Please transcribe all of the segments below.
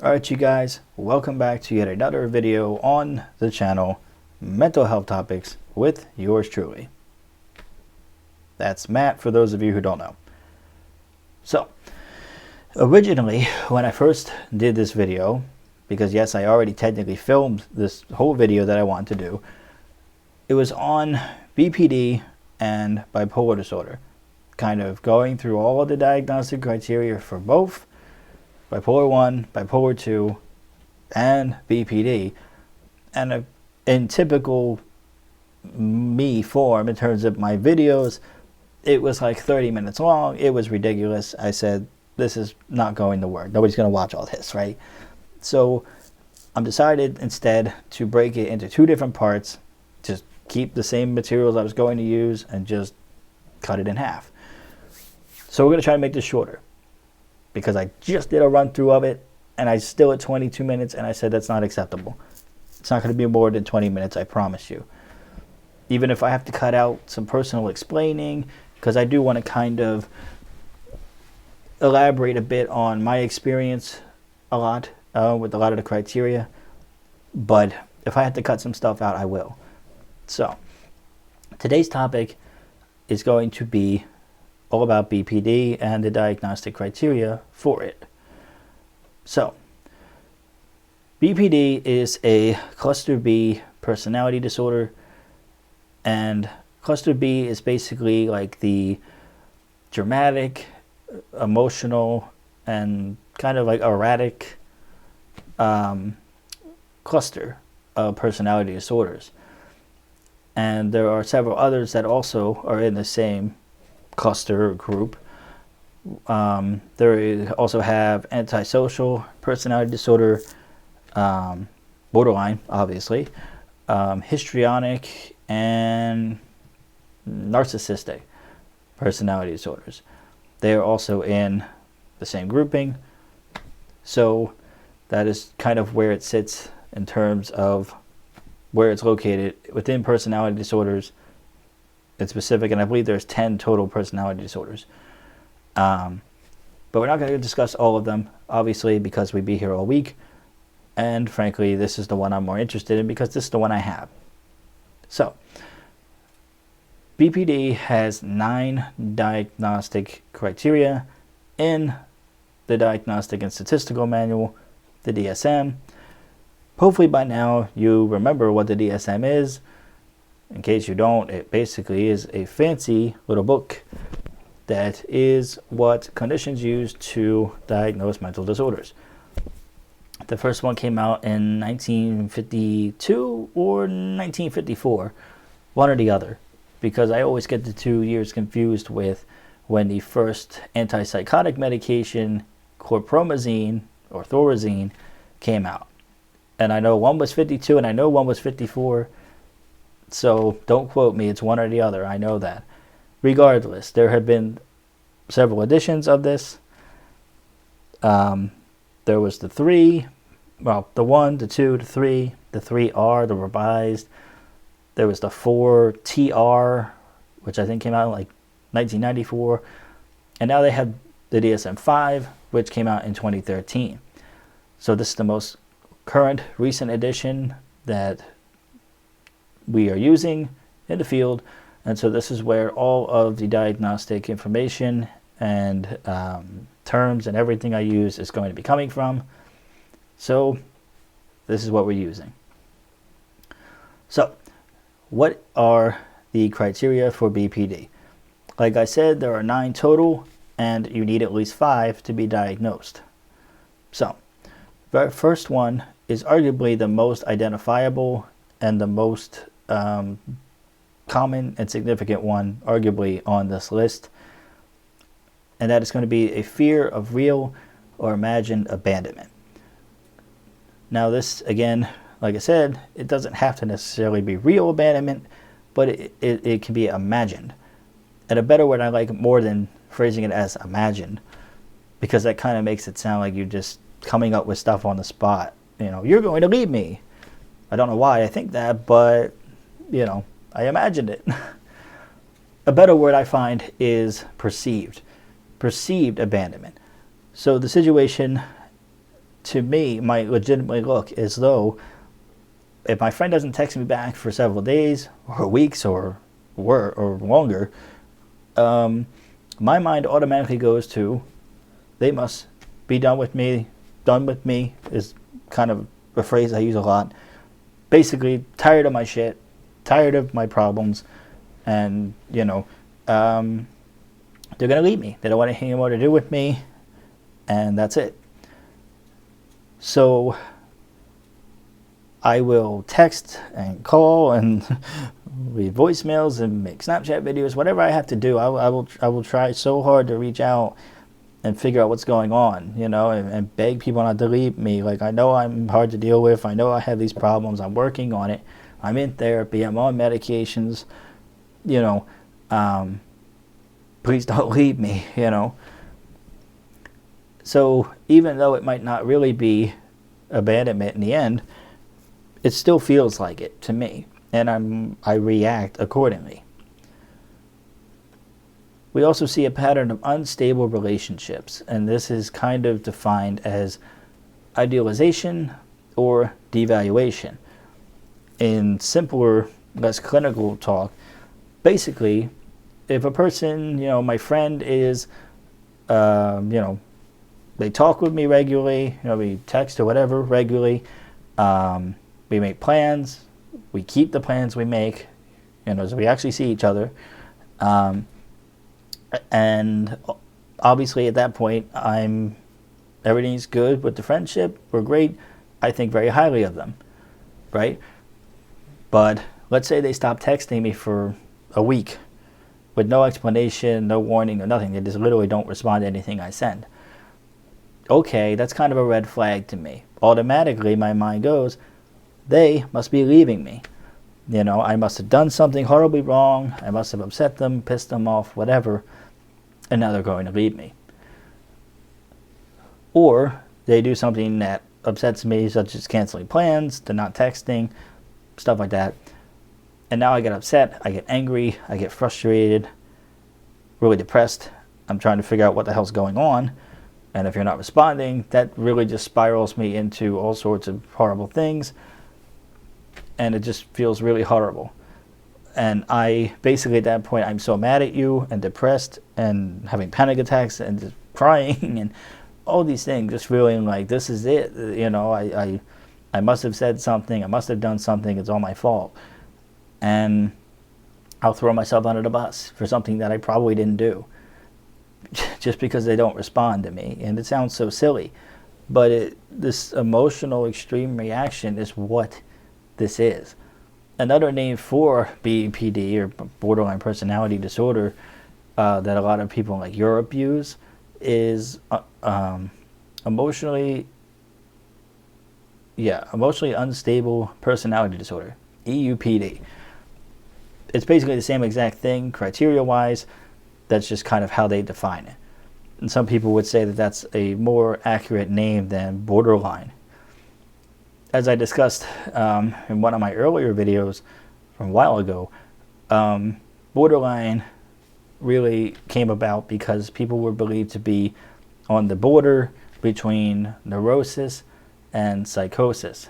Alright you guys, welcome back to yet another video on the channel, Mental Health Topics with yours truly. That's Matt for those of you who don't know. So, originally when I first did this video, because yes I already technically filmed this whole video that I wanted to do, it was on BPD and bipolar disorder. Kind of going through all of the diagnostic criteria for both bipolar 1, bipolar 2, and BPD. And in typical me form, in terms of my videos, it was like 30 minutes long. It was ridiculous. I said, this is not going to work. Nobody's going to watch all this, right? So I decided instead to break it into two different parts, just keep the same materials I was going to use and just cut it in half. So we're going to try to make this shorter, because I just did a run through of it and I still at 22 minutes and I said that's not acceptable. It's not going to be more than 20 minutes, I promise you. Even if I have to cut out some personal explaining, because I do want to kind of elaborate a bit on my experience a lot with a lot of the criteria. But if I have to cut some stuff out, I will. So today's topic is going to be all about BPD and the diagnostic criteria for it. So, BPD is a cluster B personality disorder, and cluster B is basically like the dramatic, emotional, and kind of like erratic cluster of personality disorders. And there are several others that also are in the same cluster group. There also have antisocial personality disorder, borderline obviously, histrionic, and narcissistic personality disorders. They are also in the same grouping. So that is kind of where it sits in terms of where it's located within personality disorders. It's specific, and I believe there's 10 total personality disorders. But we're not going to discuss all of them, obviously, because we'd be here all week. And frankly, this is the one I'm more interested in because this is the one I have. So, BPD has 9 diagnostic criteria in the Diagnostic and Statistical Manual, the DSM. Hopefully by now you remember what the DSM is. In case you don't, it basically is a fancy little book that is what clinicians use to diagnose mental disorders. The first one came out in 1952 or 1954, one or the other, because I always get the 2 years confused with when the first antipsychotic medication, chlorpromazine or thorazine, came out. And I know one was 52 and I know one was 54. So don't quote me, it's one or the other, I know that. Regardless, there have been several editions of this. There was the 3, well, the 1, the 2, the 3, the 3R, the revised. There was the 4TR, which I think came out in like 1994. And now they have the DSM-5, which came out in 2013. So this is the most current, recent edition that we are using in the field, and so this is where all of the diagnostic information and terms and everything I use is going to be coming from. So this is what we're using. So what are the criteria for BPD? Like I said, there are 9 total, and you need at least 5 to be diagnosed. So the first one is arguably the most identifiable and the most common and significant one, arguably, on this list, and that is going to be a fear of real or imagined abandonment. Now this, again, like I said, it doesn't have to necessarily be real abandonment, but it can be imagined. And a better word I like more than phrasing it as imagined, because that kind of makes it sound like you're just coming up with stuff on the spot. You know, you're going to leave me. I don't know why I think that, but you know, I imagined it. A better word I find is perceived abandonment. So the situation to me, might legitimately look as though if my friend doesn't text me back for several days or weeks or longer, my mind automatically goes to, they must be done with me. Done with me is kind of a phrase I use a lot. Basically, tired of my shit, tired of my problems, and, they're going to leave me. They don't want anything more to do with me, and that's it. So I will text and call and leave voicemails and make Snapchat videos, whatever I have to do. I will try so hard to reach out and figure out what's going on, and beg people not to leave me. Like, I know I'm hard to deal with. I know I have these problems. I'm working on it. I'm in therapy. I'm on medications. Please don't leave me, So even though it might not really be abandonment in the end, it still feels like it to me, and I react accordingly. We also see a pattern of unstable relationships, and this is kind of defined as idealization or devaluation. In simpler, less clinical talk, basically, if a person, my friend is, they talk with me regularly, we text or whatever regularly, we make plans, we keep the plans we make, so we actually see each other, and obviously at that point, everything's good with the friendship, we're great, I think very highly of them, right? But let's say they stop texting me for a week with no explanation, no warning, no nothing. They just literally don't respond to anything I send. Okay, that's kind of a red flag to me. Automatically, my mind goes, they must be leaving me. I must have done something horribly wrong. I must have upset them, pissed them off, whatever, and now they're going to leave me. Or they do something that upsets me, such as canceling plans, they're not texting, stuff like that. And now I get upset, I get angry, I get frustrated, really depressed. I'm trying to figure out what the hell's going on. And if you're not responding, that really just spirals me into all sorts of horrible things. And it just feels really horrible. And I basically at that point, I'm so mad at you and depressed and having panic attacks and just crying and all these things, just feeling like this is it. I must have said something, I must have done something, it's all my fault. And I'll throw myself under the bus for something that I probably didn't do just because they don't respond to me. And it sounds so silly, but this emotional extreme reaction is what this is. Another name for BPD, or borderline personality disorder, that a lot of people in like Europe use is emotionally unstable personality disorder, EUPD. It's basically the same exact thing, criteria-wise. That's just kind of how they define it. And some people would say that that's a more accurate name than borderline. As I discussed in one of my earlier videos from a while ago, borderline really came about because people were believed to be on the border between neurosis and psychosis.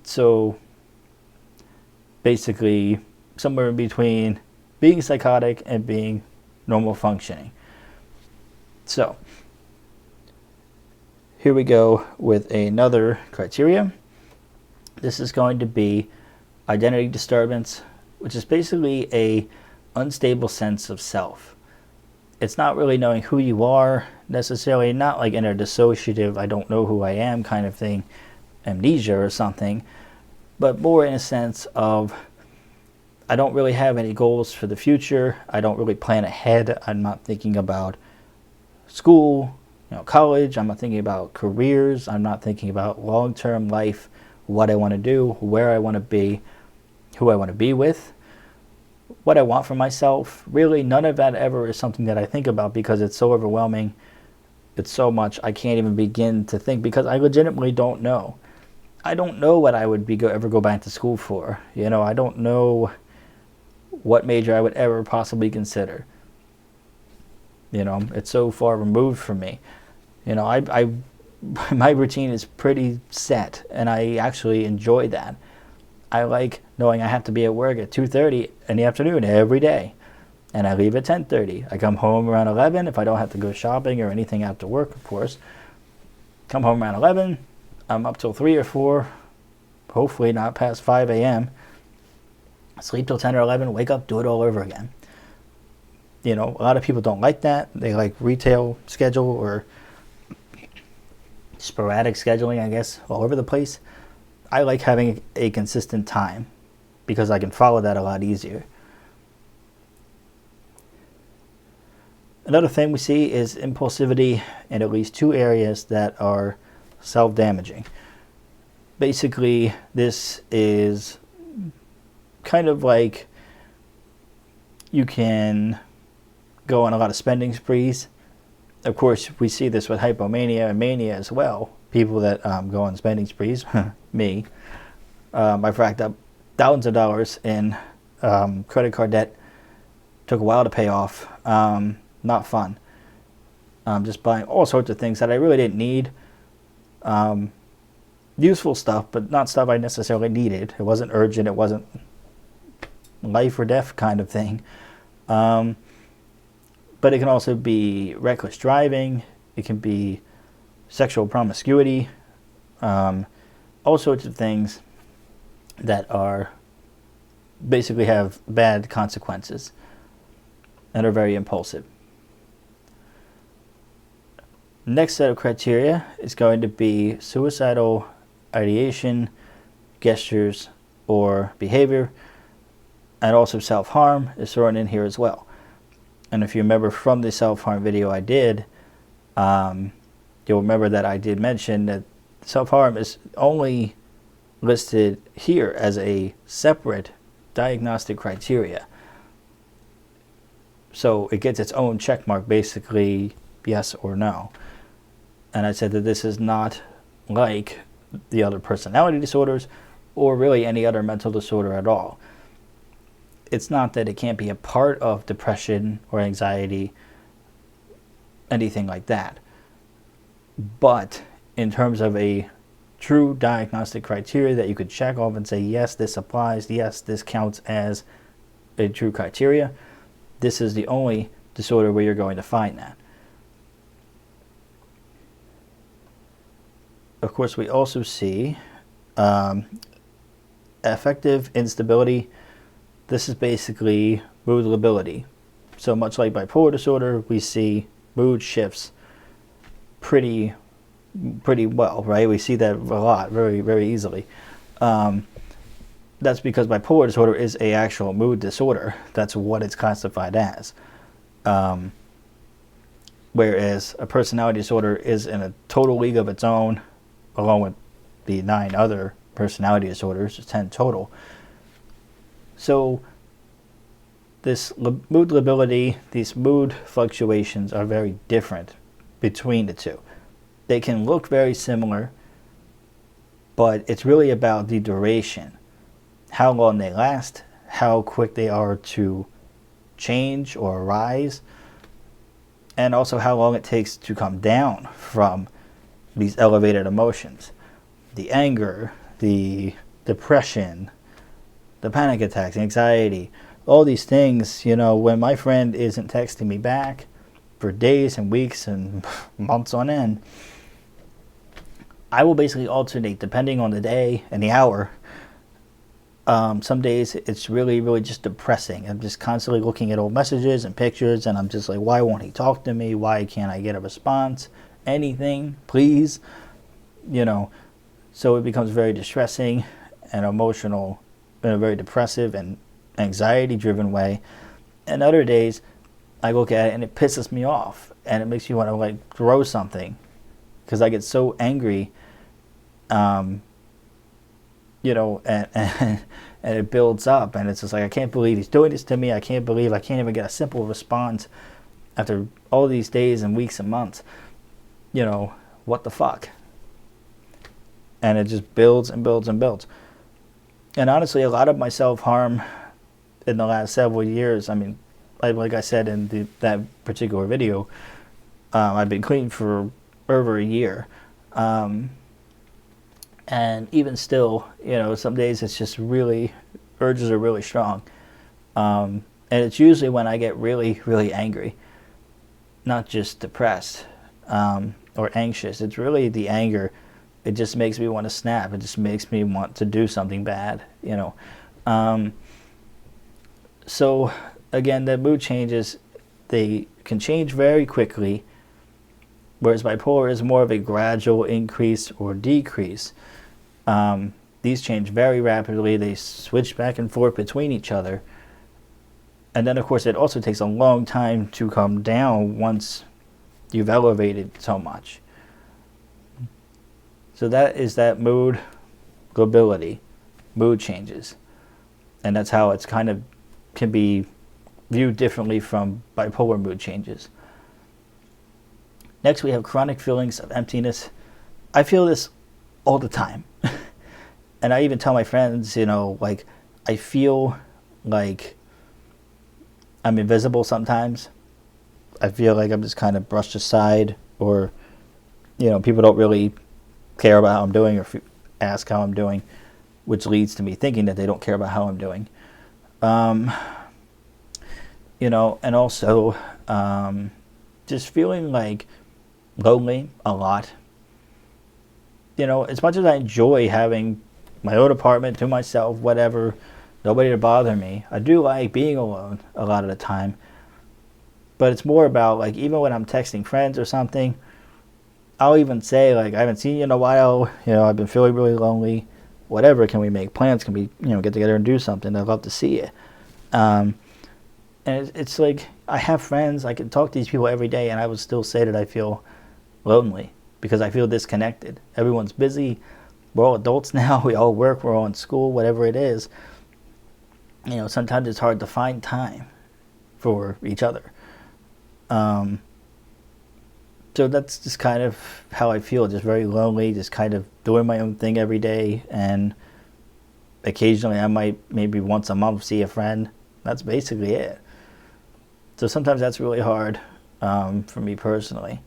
So basically somewhere in between being psychotic and being normal functioning. So here we go with another criteria. This is going to be identity disturbance, which is basically a unstable sense of self. It's not really knowing who you are necessarily, not like in a dissociative, I don't know who I am kind of thing, amnesia or something, but more in a sense of I don't really have any goals for the future. I don't really plan ahead. I'm not thinking about school, college. I'm not thinking about careers. I'm not thinking about long-term life, what I want to do, where I want to be, who I want to be with, what I want for myself. Really, none of that ever is something that I think about because it's so overwhelming. It's so much I can't even begin to think because I legitimately don't know. I don't know what I would ever go back to school for. I don't know what major I would ever possibly consider. It's so far removed from me. You know, my routine is pretty set, and I actually enjoy that. I like knowing I have to be at work at 2:30 in the afternoon every day, and I leave at 10:30. I come home around 11 if I don't have to go shopping or anything after work, of course. Come home around 11. I'm up till 3 or 4, hopefully not past 5 a.m. Sleep till 10 or 11, wake up, do it all over again. You know, a lot of people don't like that. They like retail schedule or sporadic scheduling, I guess, all over the place. I like having a consistent time because I can follow that a lot easier. Another thing we see is impulsivity in at least 2 areas that are self-damaging. Basically, this is kind of like you can go on a lot of spending sprees. Of course, we see this with hypomania and mania as well. People that go on spending sprees, me. I've racked up thousands of dollars in credit card debt. Took a while to pay off. Not fun. Just buying all sorts of things that I really didn't need. Useful stuff, but not stuff I necessarily needed. It wasn't urgent. It wasn't life or death kind of thing. But it can also be reckless driving. It can be sexual promiscuity. All sorts of things that are basically have bad consequences and are very impulsive. Next set of criteria is going to be suicidal ideation, gestures, or behavior, and also self-harm is thrown in here as well. And if you remember from the self-harm video I did, you'll remember that I did mention that self-harm is only listed here as a separate diagnostic criteria. So it gets its own check mark, basically yes or no. And I said that this is not like the other personality disorders or really any other mental disorder at all. It's not that it can't be a part of depression or anxiety, anything like that. But in terms of a true diagnostic criteria that you could check off and say, yes, this applies, yes, this counts as a true criteria, this is the only disorder where you're going to find that. Of course, we also see affective instability. This is basically mood lability. So much like bipolar disorder, we see mood shifts pretty well, right? We see that a lot, very, very easily. That's because bipolar disorder is a actual mood disorder. That's what it's classified as. Whereas a personality disorder is in a total league of its own, along with the 9 other personality disorders, 10 total. So this mood lability, these mood fluctuations are very different between the two. They can look very similar, but it's really about the duration, how long they last, how quick they are to change or arise, and also how long it takes to come down from these elevated emotions. The anger, the depression, the panic attacks, anxiety, all these things, you know, when my friend isn't texting me back for days and weeks and months on end, I will basically alternate depending on the day and the hour. Some days it's really, really just depressing. I'm just constantly looking at old messages and pictures, and I'm just like, why won't he talk to me? Why can't I get a response? Anything, please. You know, so it becomes very distressing and emotional in a very depressive and anxiety-driven way. And other days, I look at it and it pisses me off, and it makes me want to like throw something because I get so angry. You know, and it builds up, and it's just like, I can't believe he's doing this to me. I can't believe I can't even get a simple response after all these days and weeks and months. You know, what the fuck? And it just builds and builds and builds. And honestly, a lot of my self-harm in the last several years, I mean, like I said in that particular video, I've been clean for over a year. And even still, some days it's just really, urges are really strong. And it's usually when I get really, really angry, not just depressed or anxious. It's really the anger. It just makes me want to snap. It just makes me want to do something bad, So, again, the mood changes, they can change very quickly, whereas bipolar is more of a gradual increase or decrease. These change very rapidly. They switch back and forth between each other. And then, of course, it also takes a long time to come down once you've elevated so much. So that is that mood lability, mood changes. And that's how it's kind of can be viewed differently from bipolar mood changes. Next, we have chronic feelings of emptiness. I feel this all the time. And I even tell my friends, I feel like I'm invisible sometimes. I feel like I'm just kind of brushed aside, or, people don't really care about how I'm doing or ask how I'm doing, which leads to me thinking that they don't care about how I'm doing. And also just feeling like lonely a lot. As much as I enjoy having my own apartment to myself, whatever, nobody to bother me, I do like being alone a lot of the time. But it's more about, even when I'm texting friends or something, I'll even say, I haven't seen you in a while, I've been feeling really lonely, whatever, can we make plans, can we, get together and do something, I'd love to see you. And it's like, I have friends, I can talk to these people every day, and I would still say that I feel lonely, because I feel disconnected. Everyone's busy, we're all adults now, we all work, we're all in school, whatever it is. Sometimes it's hard to find time for each other. So that's just kind of how I feel, just very lonely, just kind of doing my own thing every day, and occasionally I might maybe once a month see a friend. That's basically it. So sometimes that's really hard for me personally.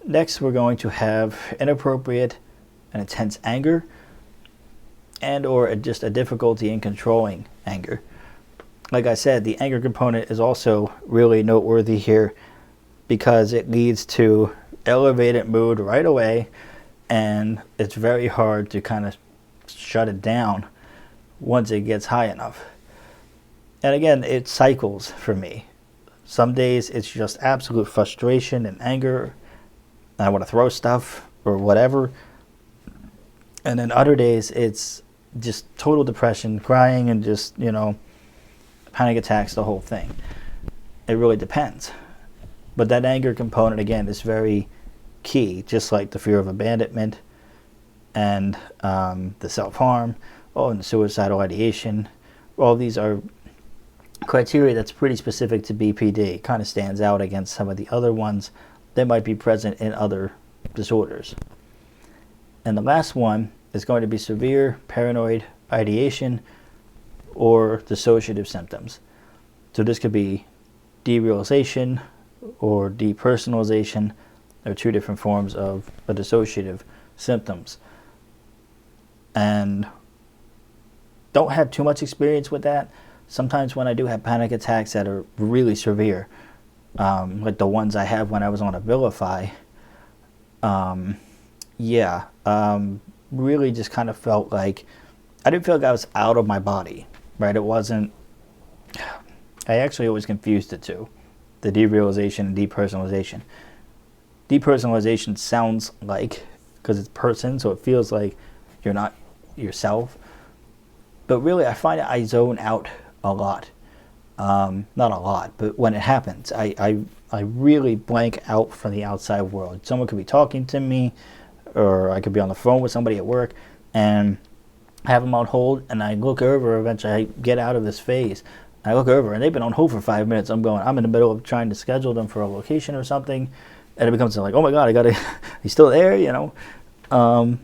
Next, we're going to have inappropriate and intense anger, and or just a difficulty in controlling anger. Like I said, the anger component is also really noteworthy here, because it leads to elevated mood right away, and it's very hard to kind of shut it down once it gets high enough. And again, it cycles for me. Some days it's just absolute frustration and anger, I want to throw stuff or whatever. And then other days it's just total depression, crying, and just, panic attacks, the whole thing. It really depends. But that anger component, again, is very key, just like the fear of abandonment and the self-harm, and the suicidal ideation. All these are criteria that's pretty specific to BPD. It kind of stands out against some of the other ones that might be present in other disorders. And the last one is going to be severe paranoid ideation or dissociative symptoms. So this could be derealization or depersonalization. There are two different forms of dissociative symptoms. And don't have too much experience with that. Sometimes when I do have panic attacks that are really severe, like the ones I had when I was on Abilify, really just kind of felt like, I didn't feel like I was out of my body, right? It wasn't, I actually always confused the two, the derealization and depersonalization. Depersonalization sounds like, because it's person, so it feels like you're not yourself. But really, I find I zone out a lot. Not a lot, but when it happens, I really blank out from the outside world. Someone could be talking to me, or I could be on the phone with somebody at work, and have them on hold, and I look over, eventually I get out of this phase. I look over, and they've been on hold for 5 minutes. I'm in the middle of trying to schedule them for a location or something, and it becomes like, oh my God, he's still there, And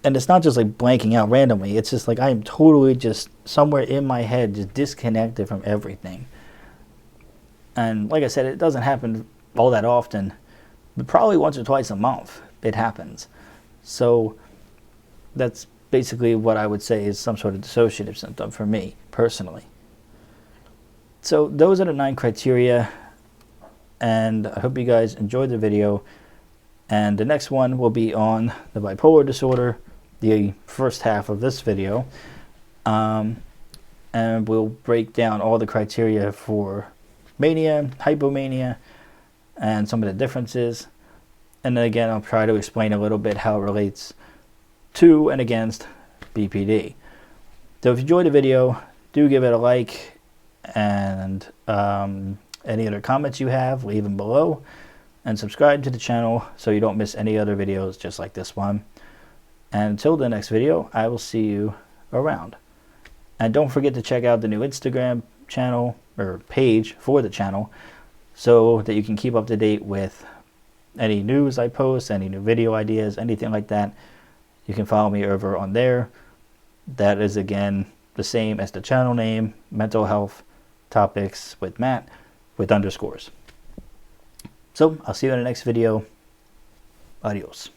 it's not just like blanking out randomly. It's just like I am totally just somewhere in my head, just disconnected from everything. And like I said, it doesn't happen all that often, but probably once or twice a month it happens. So that's basically what I would say is some sort of dissociative symptom for me personally. So those are the 9 criteria, and I hope you guys enjoyed the video. And the next one will be on the bipolar disorder, the first half of this video. And we'll break down all the criteria for mania, hypomania, and some of the differences. And then again, I'll try to explain a little bit how it relates to and against BPD. So if you enjoyed the video, do give it a like, and any other comments you have, leave them below, and subscribe to the channel so you don't miss any other videos just like this one. And until the next video, I will see you around. And don't forget to check out the new Instagram channel or page for the channel so that you can keep up to date with any news I post, any new video ideas, anything like that. You can follow me over on there. That is again the same as the channel name, Mental Health Topics with Matt, with underscores. So I'll see you in the next video. Adios.